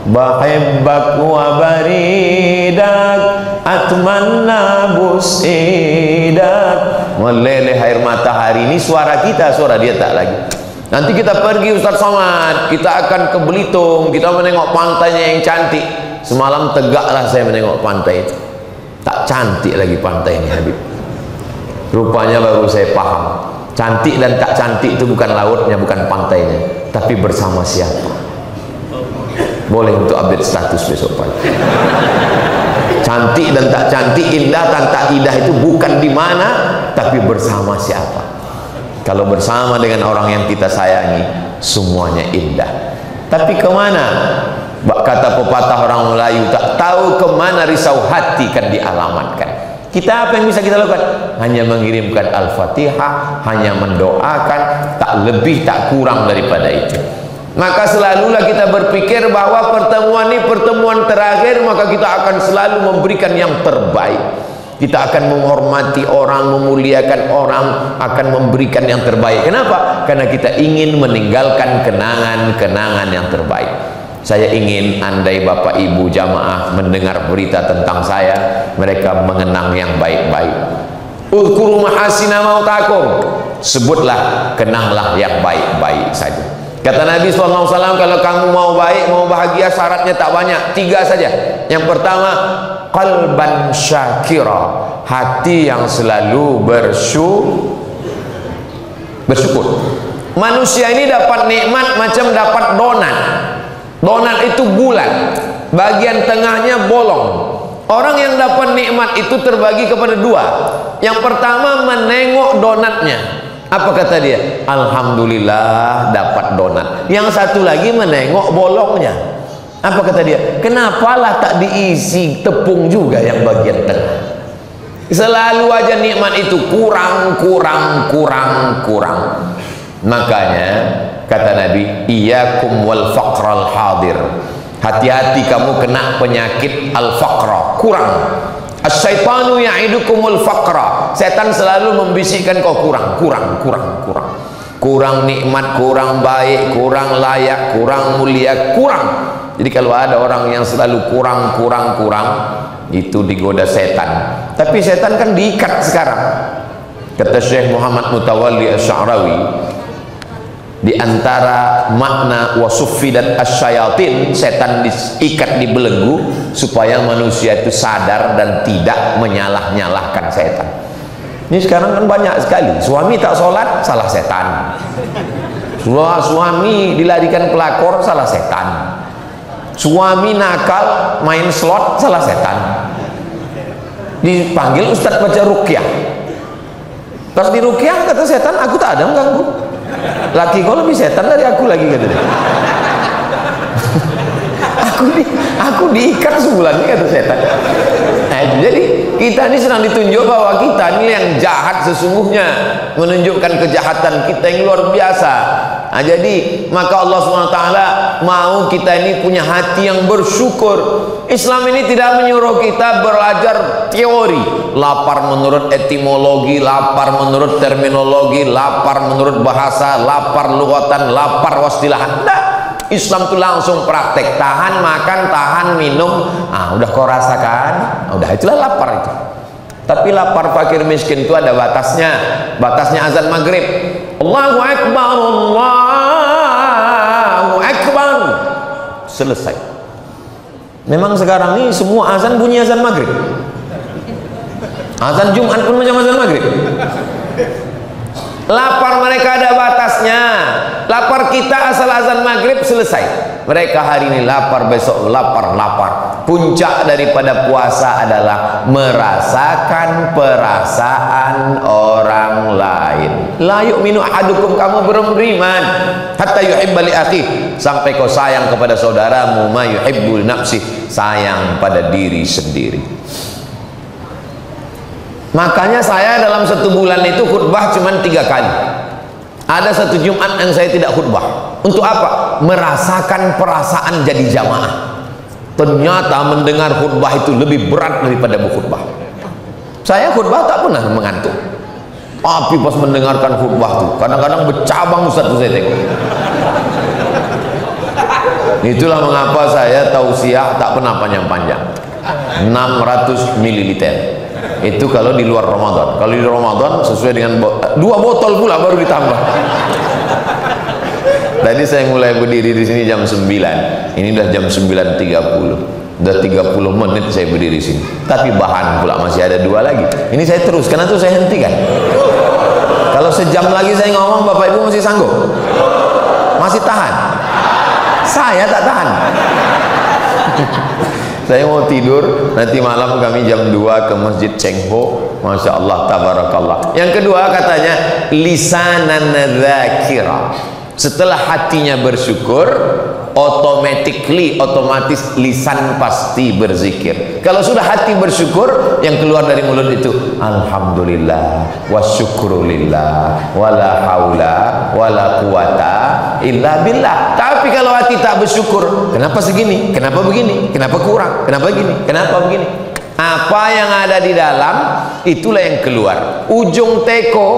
Bahibbak wa baridak atmanna busidak, meleleh air matahari. Ini suara kita, suara dia tak lagi. Nanti kita pergi Ustaz Somad, kita akan ke Belitung, kita menengok pantainya yang cantik. Semalam tegaklah saya menengok pantai itu, tak cantik lagi pantai ini Habib. Rupanya baru saya paham, cantik dan tak cantik itu bukan lautnya, bukan pantainya, tapi bersama siapa. Boleh untuk update status besok pagi. Cantik dan tak cantik, indah dan tak indah itu bukan di mana, tapi bersama siapa. Kalau bersama dengan orang yang kita sayangi, semuanya indah. Tapi kemana? Kata pepatah orang Melayu, tak tahu kemana risau hati kan dialamatkan. Kita apa yang bisa kita lakukan? Hanya mengirimkan Al-Fatihah, hanya mendoakan, tak lebih tak kurang daripada itu. Maka selalulah kita berpikir bahwa pertemuan ini pertemuan terakhir, maka kita akan selalu memberikan yang terbaik. Kita akan menghormati orang, memuliakan orang, akan memberikan yang terbaik. Kenapa? Karena kita ingin meninggalkan kenangan-kenangan yang terbaik. Saya ingin andai Bapak Ibu jamaah mendengar berita tentang saya, mereka mengenang yang baik-baik. Uzkuru mahasina mautakum, sebutlah, kenanglah yang baik-baik saja. Kata Nabi SAW, kalau kamu mau baik, mau bahagia, syaratnya tak banyak, 3 saja. Yang pertama, qalban syakira, hati yang selalu bersyukur. Manusia ini dapat nikmat macam dapat donat. Donat itu bulat, bagian tengahnya bolong. Orang yang dapat nikmat itu terbagi kepada 2. Yang pertama, menengok donatnya. Apa kata dia? Alhamdulillah dapat donat. Yang satu lagi menengok bolongnya. Apa kata dia? Kenapalah tak diisi tepung juga yang bagian tengah? Selalu aja nikmat itu kurang. Makanya kata Nabi, iyyakum wal faqral hadir, hati-hati kamu kena penyakit al-faqra, kurang. Asyaitanu ya'idukumul faqra, setan selalu membisikkan kau kurang. Kurang nikmat, kurang baik, kurang layak, kurang mulia, kurang. Jadi kalau ada orang yang selalu kurang, itu digoda setan. Tapi setan kan diikat sekarang. Kata Syekh Muhammad Mutawalli Asy'arawi, di antara makna wasuffidat asyayatin, setan diikat, dibelenggu supaya manusia itu sadar dan tidak menyalah-nyalahkan setan. Ini sekarang kan banyak sekali suami tak sholat, salah setan. Suami dilarikan pelakor, salah setan. Suami nakal main slot, salah setan. Dipanggil ustadz baca ruqyah, pas di ruqyah kata setan, aku tak ada mengganggu. Laki kau lebih setan dari aku lagi, kata dia. aku diikat sebulan, kata setan. Nah, jadi kita ini sedang ditunjuk bahwa kita ini yang jahat sesungguhnya, menunjukkan kejahatan kita yang luar biasa. Nah, jadi maka Allah SWT mau kita ini punya hati yang bersyukur. Islam ini tidak menyuruh kita belajar teori, lapar menurut etimologi, lapar menurut terminologi, lapar menurut bahasa, lapar lughatan, lapar wastilahan. Tidak. Islam itu langsung praktek, tahan makan, tahan minum. Udah kau rasakan, udah itulah lapar itu. Tapi lapar fakir miskin itu ada batasnya. Batasnya azan maghrib, Allahu Akbar, Allahu Akbar, selesai. Memang sekarang ini semua azan bunyi azan maghrib. Azan Jumat pun macam azan maghrib. Lapar mereka ada batasnya. Lapar kita asal azan maghrib selesai. Mereka hari ini lapar, besok lapar. Puncak daripada puasa adalah merasakan perasaan orang lain. La yu'minu ahadukum, kamu belum beriman hatta yuhibba li akhi, sampai kau sayang kepada saudaramu ma yuhibbul nafsi, sayang pada diri sendiri. Makanya saya dalam 1 bulan itu khutbah cuma 3 kali. Ada 1 Jumat yang saya tidak khutbah. Untuk apa? Merasakan perasaan jadi jamaah. Ternyata mendengar khutbah itu lebih berat daripada berkhutbah. Saya khutbah tak pernah mengantuk. Tapi pas mendengarkan khutbah tuh kadang-kadang bercabang Ustaz tuh saya tengok. Itulah mengapa saya tausiah tak pernah panjang-panjang. 600 ml. Itu kalau di luar Ramadan. Kalau di Ramadan sesuai dengan 2 botol pula baru ditambah. Tadi saya mulai berdiri di sini jam 9. Ini udah jam 9.30. Udah 30 menit saya berdiri di sini. Tapi bahan pula masih ada 2 lagi. Ini saya terus, karena itu saya hentikan. Kalau sejam lagi saya ngomong, Bapak Ibu masih sanggup? Masih tahan? Saya tak tahan. Saya mau tidur, nanti malam kami jam 2 ke Masjid Cheng Ho. Masya Allah, tabarakallah. Yang kedua katanya lisanan dzakira, Setelah hatinya bersyukur, otomatis lisan pasti berzikir. Kalau sudah hati bersyukur, yang keluar dari mulut itu alhamdulillah wa syukrulillah wala haula wala quwata illa billah. Tapi kalau hati tak bersyukur, kenapa segini, kenapa begini, kenapa kurang, kenapa gini, kenapa begini, apa yang ada di dalam itulah yang keluar. Ujung teko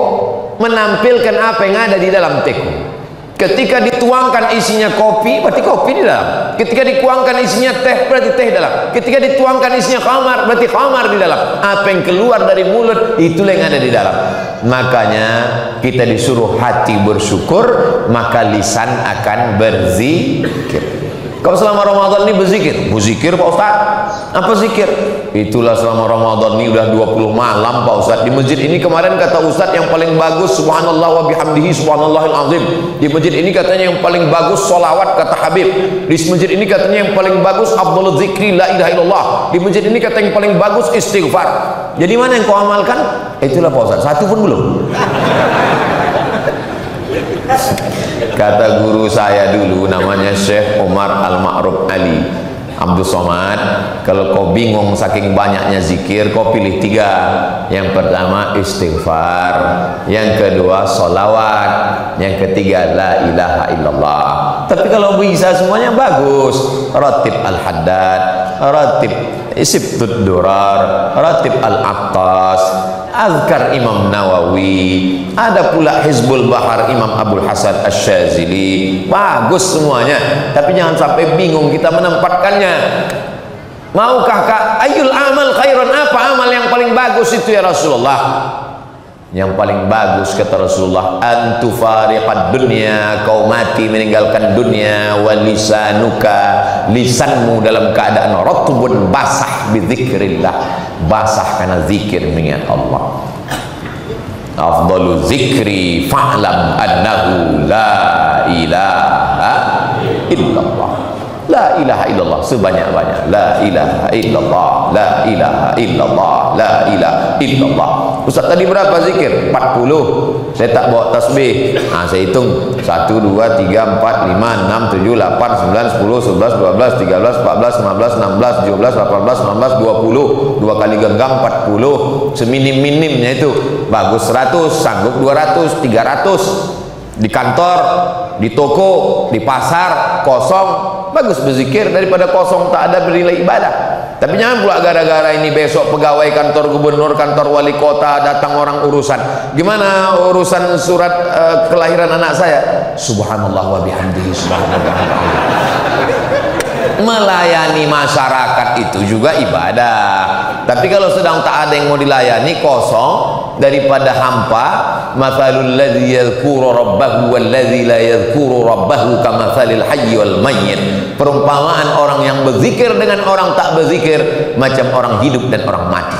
menampilkan apa yang ada di dalam teko. Ketika dituangkan isinya kopi, berarti kopi di dalam. Ketika dituangkan isinya teh, berarti teh di dalam. Ketika dituangkan isinya khamar, berarti khamar di dalam. Apa yang keluar dari mulut, itulah yang ada di dalam. Makanya kita disuruh hati bersyukur, maka lisan akan berzikir. Kalau selama Ramadan ini berzikir Pak Ustaz. Apa zikir? Itulah selama Ramadan ini udah 20 malam Pak Ustaz. Di masjid ini kemarin kata Ustaz yang paling bagus subhanallah wa bihamdihi subhanallahil azim. Di masjid ini katanya yang paling bagus solawat kata Habib. Di masjid ini katanya yang paling bagus afdhalul zikri la ilaha illallah. Di masjid ini katanya yang paling bagus istighfar. Jadi mana yang kau amalkan? Itulah Pak Ustaz. Satu pun belum. Kata guru saya dulu namanya Syekh Umar Al-Ma'ruf Ali Abdul Somad, kalau kau bingung saking banyaknya zikir, kau pilih 3. Yang pertama istighfar, yang kedua solawat, yang ketiga la ilaha illallah. Tapi kalau bisa semuanya bagus. Ratib al-haddad, ratib isibtud durar, ratib al-attas, azkar Imam Nawawi, ada pula Hizbul Bahar Imam Abdul Hasan Asy-Syazili. Bagus semuanya, tapi jangan sampai bingung kita menempatkannya. Maukah Kak, ayul amal khairan, apa amal yang paling bagus itu ya Rasulullah? Yang paling bagus kata Rasulullah, antufariqad dunya, kau mati meninggalkan dunia, walisanuka, lisanmu dalam keadaan ratbun, basah bizikrillah, basah karena zikir mengingat Allah. Afdalu zikri fa'lam annahu la ilaha illallah. La ilaha illallah sebanyak-banyak. La ilaha illallah, la ilaha illallah, la ilaha illallah. Ustaz tadi berapa zikir? 40. Saya tak bawa tasbih. Nah, saya hitung 1 2 3 4 5 6 7 8 9 10 11 12 13 14 15 16 17 18 19 20. 2 kali genggam 40. Seminim-minimnya itu. Bagus 100, sanggup 200, 300. Di kantor, di toko, di pasar kosong, bagus berzikir daripada kosong tak ada bernilai ibadah. Tapi jangan pula gara-gara ini besok pegawai kantor gubernur, kantor wali kota datang orang urusan. Gimana urusan surat kelahiran anak saya? Subhanallah wa bihamdihi subhanallah. Melayani masyarakat itu juga ibadah. Tapi kalau sedang tak ada yang mau dilayani, kosong, daripada hampa. Mathalul ladzi yadhkuru rabbahu wal ladzi la yadhkuru rabbahu kamathalil hayy wal mayyit. Perumpamaan orang yang berzikir dengan orang tak berzikir macam orang hidup dan orang mati.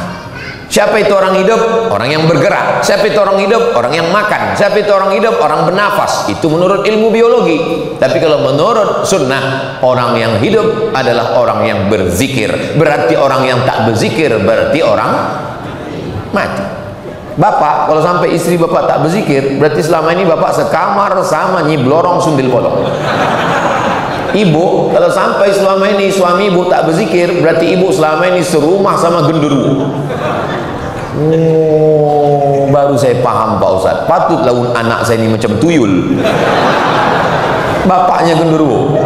Siapa itu orang hidup? Orang yang bergerak. Siapa itu orang hidup? Orang yang makan. Siapa itu orang hidup? Orang bernafas. Itu menurut ilmu biologi. Tapi kalau menurut sunnah, orang yang hidup adalah orang yang berzikir. Berarti orang yang tak berzikir berarti orang mati. Bapak, kalau sampai istri bapak tak berzikir, berarti selama ini bapak sekamar sama Nyi Blorong Sundil Bolong. Ibu, kalau sampai selama ini suami ibu tak berzikir, berarti ibu selama ini serumah sama genderuwo. Oh, baru saya paham Pak Ustaz. Patutlah anak saya ini macam tuyul. Bapaknya genderuwo.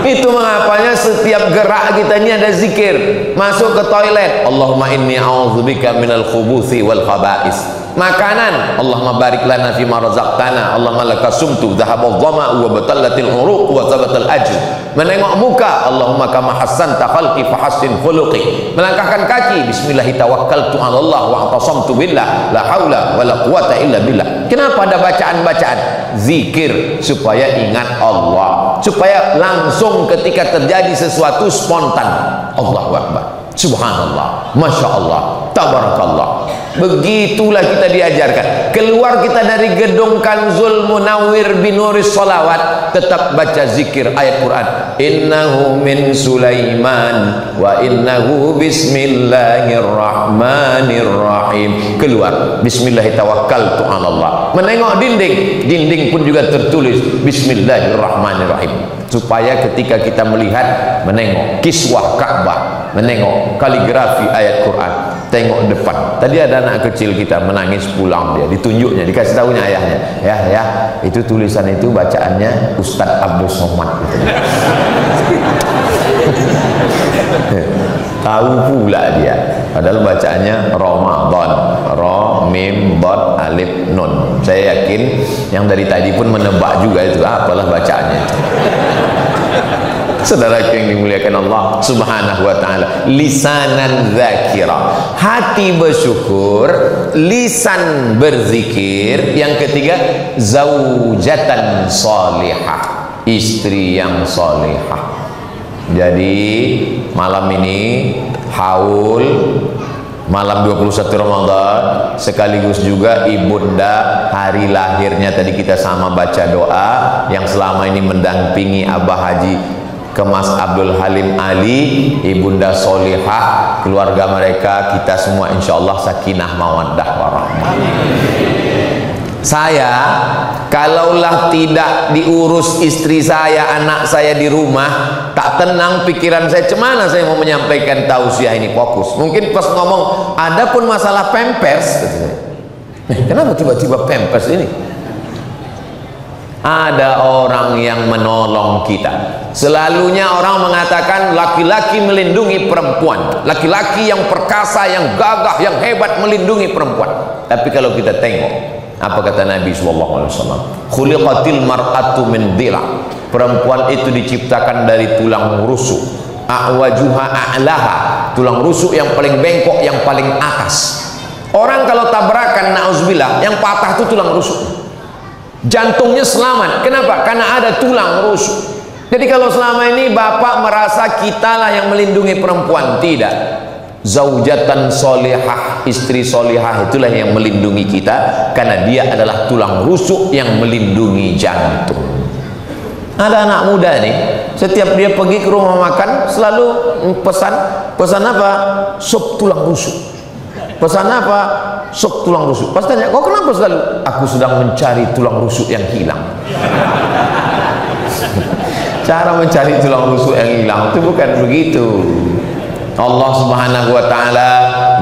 Itu mengapanya setiap gerak kita ini ada zikir. Masuk ke toilet, Allahumma inni a'udzubika minal khubuthi wal khaba'is. Makanan, Allahumma barik lana fima razaqtana, Allahumma laka sumtu dhahabal dhama'u wa batallatil uruq wa thabatal ajr. Menengok muka, Allahumma kama hassanta khalqi fahassin khuluqi. Melangkahkan kaki, bismillah tawakkaltu 'ala Allah wa atasamtu billah, la haula wala quwata illa billah. Kenapa ada bacaan-bacaan? Zikir supaya ingat Allah, supaya langsung ketika terjadi sesuatu spontan. Allahu Akbar, subhanallah, masya Allah, tabarakallah. Begitulah kita diajarkan. Keluar kita dari gedung Kanzul Munawwir binuris Sholawat, tetap baca zikir ayat Quran. Innahu min Sulaiman wa innahu bismillahirrahmanirrahim. Keluar, bismillahirrahmanirrahim, Allah. Menengok dinding, dinding pun juga tertulis bismillahirrahmanirrahim. Supaya ketika kita melihat, menengok kiswah Ka'bah, menengok kaligrafi ayat Quran, tengok depan. Tadi ada anak kecil kita menangis pulang, dia ditunjuknya, dikasih tahunya ayahnya, ya itu tulisan itu bacaannya Ustadz Abdul Somad gitu. Tahu pula dia, padahal bacaannya Ramadan, Ro Mim Dot Alif Nun. Saya yakin yang dari tadi pun menebak juga itu apalah bacaannya itu. Saudara yang dimuliakan Allah Subhanahu wa taala, lisanan dzakira, hati bersyukur, lisan berzikir. Yang ketiga, zaujatan salihah, istri yang salihah. Jadi malam ini haul, malam 21 Ramadan, sekaligus juga ibunda hari lahirnya. Tadi kita sama baca doa yang selama ini mendampingi Abah Haji Kemas Abdul Halim Ali, ibunda solihah, keluarga mereka, kita semua insyaallah sakinah mawaddah warahmah. Saya kalaulah tidak diurus istri saya, anak saya di rumah, tak tenang pikiran saya, cemana saya mau menyampaikan tausiah ini fokus. Mungkin pas ngomong ada pun masalah pampers, kenapa tiba-tiba pampers ini? Ada orang yang menolong kita. Selalunya orang mengatakan laki-laki melindungi perempuan, laki-laki yang perkasa, yang gagah, yang hebat melindungi perempuan. Tapi kalau kita tengok apa kata Nabi SAW, khuliqatil mar'atu min dhila, perempuan itu diciptakan dari tulang rusuk, a'wajuha a'laha, tulang rusuk yang paling bengkok, yang paling atas. Orang kalau tabrakan, na'udzubillah, yang patah itu tulang rusuk, jantungnya selamat. Kenapa? Karena ada tulang rusuk. Jadi kalau selama ini bapak merasa kitalah yang melindungi perempuan, tidak. Zaujatan solihah, istri solihah itulah yang melindungi kita, karena dia adalah tulang rusuk yang melindungi jantung. Ada anak muda nih, setiap dia pergi ke rumah makan selalu pesan apa? Sup tulang rusuk. Pesan apa? Sup tulang rusuk. Pas tanya, kok kenapa selalu? Aku sedang mencari tulang rusuk yang hilang. Cara mencari tulang rusuk yang hilang itu bukan begitu. Allah Subhanahu wa taala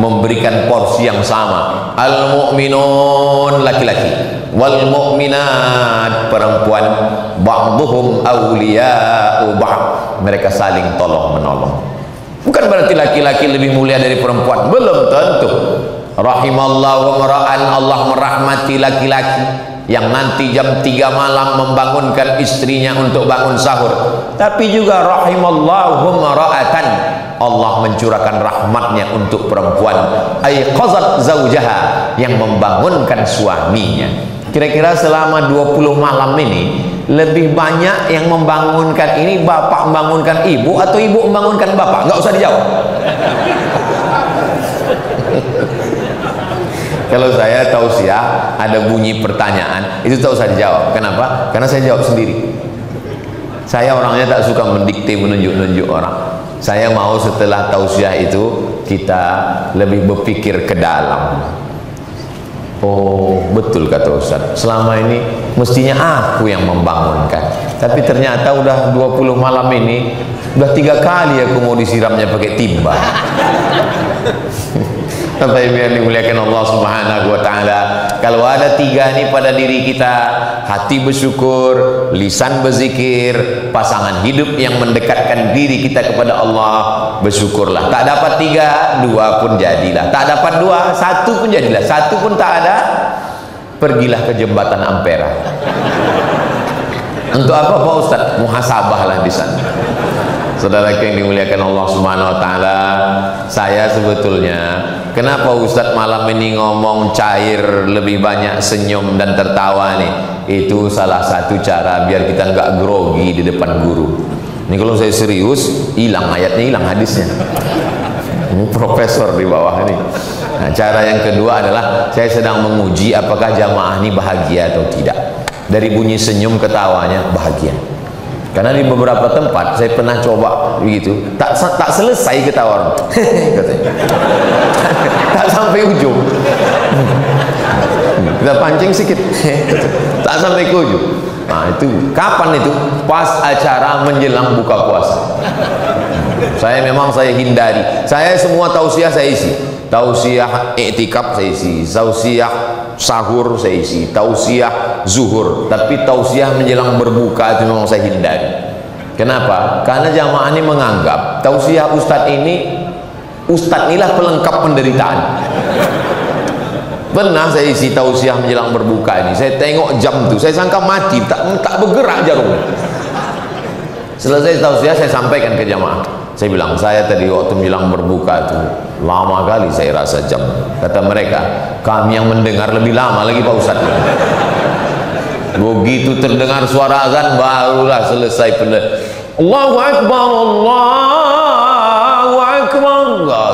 memberikan porsi yang sama. Al mu'minun laki-laki, wal mu'minat perempuan, ba'dhum awliya'u ba'd, mereka saling tolong menolong. Bukan berarti laki-laki lebih mulia dari perempuan, belum tentu. Rahimallahu mara'an, Allah merahmati laki-laki yang nanti jam 3 malam membangunkan istrinya untuk bangun sahur. Tapi juga rahimallahu mara'atan, Allah mencurahkan rahmatnya untuk perempuan, aiqazat zaujaha, yang membangunkan suaminya. Kira-kira selama 20 malam ini lebih banyak yang membangunkan ini bapak membangunkan ibu atau ibu membangunkan bapak? Nggak usah dijawab. Kalau saya tausiah ada bunyi pertanyaan, itu tak usah dijawab. Kenapa? Karena saya jawab sendiri. Saya orangnya tak suka mendikte, menunjuk-nunjuk orang. Saya mau setelah tausiah itu kita lebih berpikir ke dalam. Oh betul kata Ustaz, selama ini mestinya aku yang membangunkan, tapi ternyata udah 20 malam ini udah 3 kali aku mau disiramnya pakai timba. Bapak Ibu yang dimuliakan Allah Subhanahu wa taala, kalau ada 3 ini pada diri kita, hati bersyukur, lisan berzikir, pasangan hidup yang mendekatkan diri kita kepada Allah, bersyukurlah. Tak dapat 3, 2 pun jadilah. Tak dapat 2, 1 pun jadilah. 1 pun tak ada, pergilah ke jembatan Ampera. Untuk apa Pak Ustaz? Muhasabahlah di sana. Saudara yang dimuliakan Allah Subhanahu wa taala, saya sebetulnya kenapa Ustadz malam ini ngomong cair, lebih banyak senyum dan tertawa nih? Itu salah satu cara biar kita nggak grogi di depan guru. Ini kalau saya serius, hilang ayatnya, hilang hadisnya. Ini profesor di bawah ini. Nah, cara yang kedua adalah saya sedang menguji apakah jamaah ini bahagia atau tidak. Dari bunyi senyum ketawanya bahagia. Karena di beberapa tempat saya pernah coba begitu, tak selesai ketawa katanya. Tak sampai ujung. Kita pancing sedikit. Tak sampai ke ujung. Nah, itu kapan itu? Pas acara menjelang buka puasa. Saya hindari. Saya semua tausiah saya isi. Tausiah i'tikaf saya isi, tausiah sahur saya isi, tausiah zuhur. Tapi tausiah menjelang berbuka itu memang saya hindari. Kenapa? Karena jamaah ini menganggap tausiah ustadz inilah pelengkap penderitaan. Pernah saya isi tausiah menjelang berbuka ini, saya tengok jam tuh, saya sangka mati, tak bergerak jarum. Selesai tausiah saya sampaikan ke jamaah. Saya bilang, saya tadi waktu menjelang berbuka itu lama kali saya rasa jam. Kata mereka, kami yang mendengar lebih lama lagi Pak Ustadz. Begitu terdengar suara azan barulah selesai Allahu Akbar, Allahu Akbar.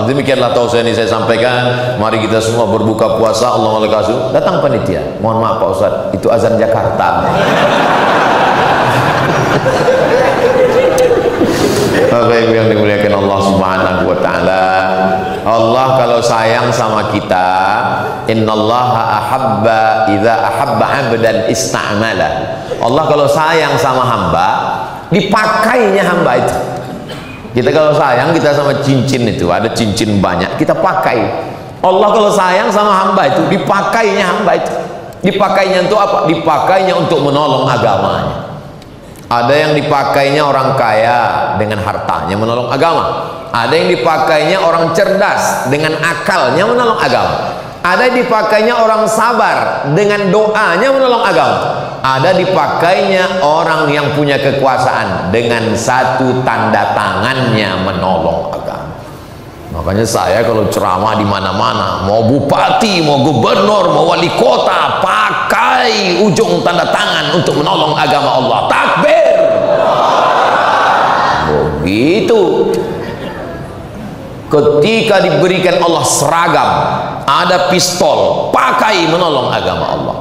Demikianlah tausiah ini saya sampaikan. Mari kita semua berbuka puasa. Allahumma lakasum. Datang panitia, mohon maaf Pak Ustadz, itu azan Jakarta. Bapak Ibu yang dimuliakan Allah Subhanahu wa taala, Allah kalau sayang sama kita, innallaha ahabba idza ahabba 'abdan ista'mala. Allah kalau sayang sama hamba, dipakainya hamba itu. Kita kalau sayang, kita sama cincin itu, ada cincin banyak, kita pakai. Allah kalau sayang sama hamba itu, dipakainya hamba itu. Dipakainya untuk apa? Dipakainya untuk menolong agamanya. Ada yang dipakainya orang kaya dengan hartanya menolong agama. Ada yang dipakainya orang cerdas dengan akalnya menolong agama. Ada yang dipakainya orang sabar dengan doanya menolong agama. Ada dipakainya orang yang punya kekuasaan dengan satu tanda tangannya menolong agama. Makanya saya kalau ceramah di mana-mana, mau bupati, mau gubernur, mau wali kota, pakai ujung tanda tangan untuk menolong agama Allah. Takbir. Begitu. Ketika diberikan Allah seragam, ada pistol, pakai menolong agama Allah.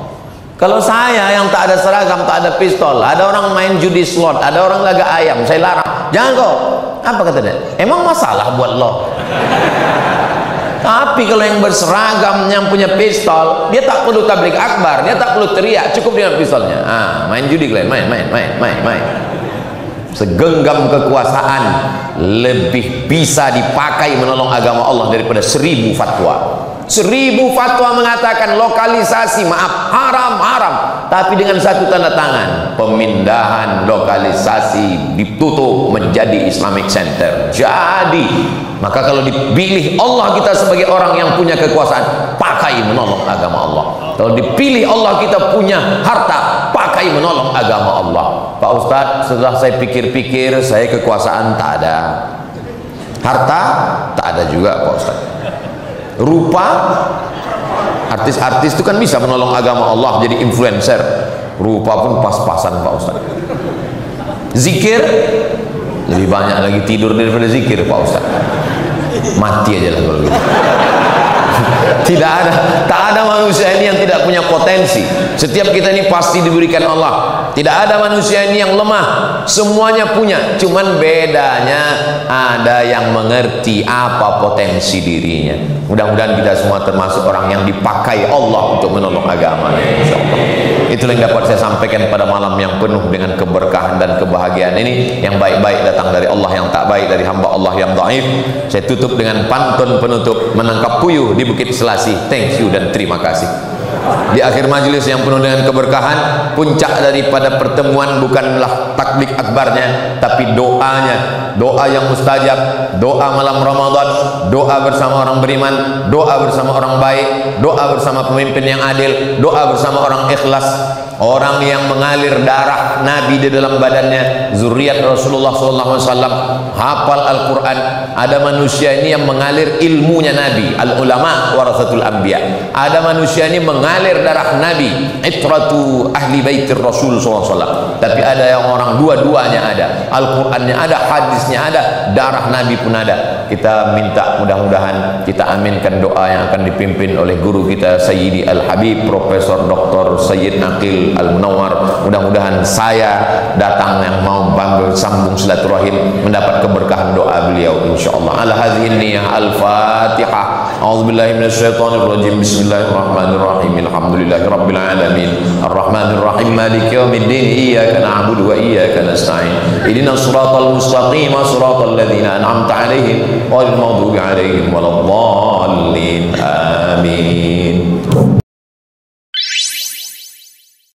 Kalau saya yang tak ada seragam, tak ada pistol, ada orang main judi slot, ada orang laga ayam, saya larang. Jangan kau. Apa kata dia? Emang masalah buat lo? Tapi kalau yang berseragam, yang punya pistol, dia tak perlu tablik akbar, dia tak perlu teriak, cukup dengan pistolnya. Main judi kalian, main. Segenggam kekuasaan lebih bisa dipakai menolong agama Allah daripada 1000 fatwa. 1000 fatwa mengatakan lokalisasi, maaf, haram, tapi dengan satu tanda tangan, pemindahan lokalisasi ditutup menjadi Islamic Center. Jadi, maka kalau dipilih Allah kita sebagai orang yang punya kekuasaan, pakai menolong agama Allah. Kalau dipilih Allah kita punya harta, pakai menolong agama Allah. Pak Ustadz, setelah saya pikir-pikir, saya kekuasaan tak ada, harta tak ada juga Pak Ustadz. Rupa, artis-artis itu kan bisa menolong agama Allah jadi influencer. Rupa pun pas-pasan Pak Ustadz. Zikir lebih banyak lagi tidur daripada zikir Pak Ustadz. Mati aja lah kalau gitu. Tak ada manusia ini yang tidak punya potensi. Setiap kita ini pasti diberikan Allah. Tidak ada manusia ini yang lemah, semuanya punya. Cuman bedanya ada yang mengerti apa potensi dirinya. Mudah-mudahan kita semua termasuk orang yang dipakai Allah untuk menolong agama. Itulah yang dapat saya sampaikan pada malam yang penuh dengan keberkahan dan kebahagiaan ini. Yang baik-baik datang dari Allah, yang tak baik dari hamba Allah yang dhaif. Saya tutup dengan pantun penutup, menangkap puyuh di Bukit Selasih. Thank you dan terima kasih. Di akhir majelis yang penuh dengan keberkahan, puncak daripada pertemuan bukanlah takbir akbarnya, tapi doanya, doa yang mustajab, doa malam Ramadan, doa bersama orang beriman, doa bersama orang baik, doa bersama pemimpin yang adil, doa bersama orang ikhlas, orang yang mengalir darah Nabi di dalam badannya, zuriat Rasulullah SAW, hafal Al-Quran. Ada manusia ini yang mengalir ilmunya Nabi, al-ulama warasatul anbiya. Ada manusia ini mengalir mengalir darah Nabi, itratu ahli baitir Rasul SAW. Tapi ada yang orang dua-duanya ada, Al-Qur'annya ada, hadisnya ada, darah Nabi pun ada. Kita minta mudah-mudahan kita aminkan doa yang akan dipimpin oleh guru kita Sayyidi Al-Habib Profesor Dr. Sayyid Aqil Al-Munawwar. Mudah-mudahan saya datang yang mau panggil sambung silaturahim mendapat keberkahan doa beliau insyaallah. Ala hadhihi niyyah. Al-Fatihah. A'udzubillahi minasyaitonir rajim. Bismillahirrahmanirrahim. Alhamdulillahirabbil alamin. Arrahmanirrahim. Maliki yaumiddin. Iyyaka na'budu wa iyyaka nasta'in. Ihdinas siratal mustaqim. Siratal ladzina an'amta 'alaihim ghairil maghdubi 'alaihim waladdallin. Amin.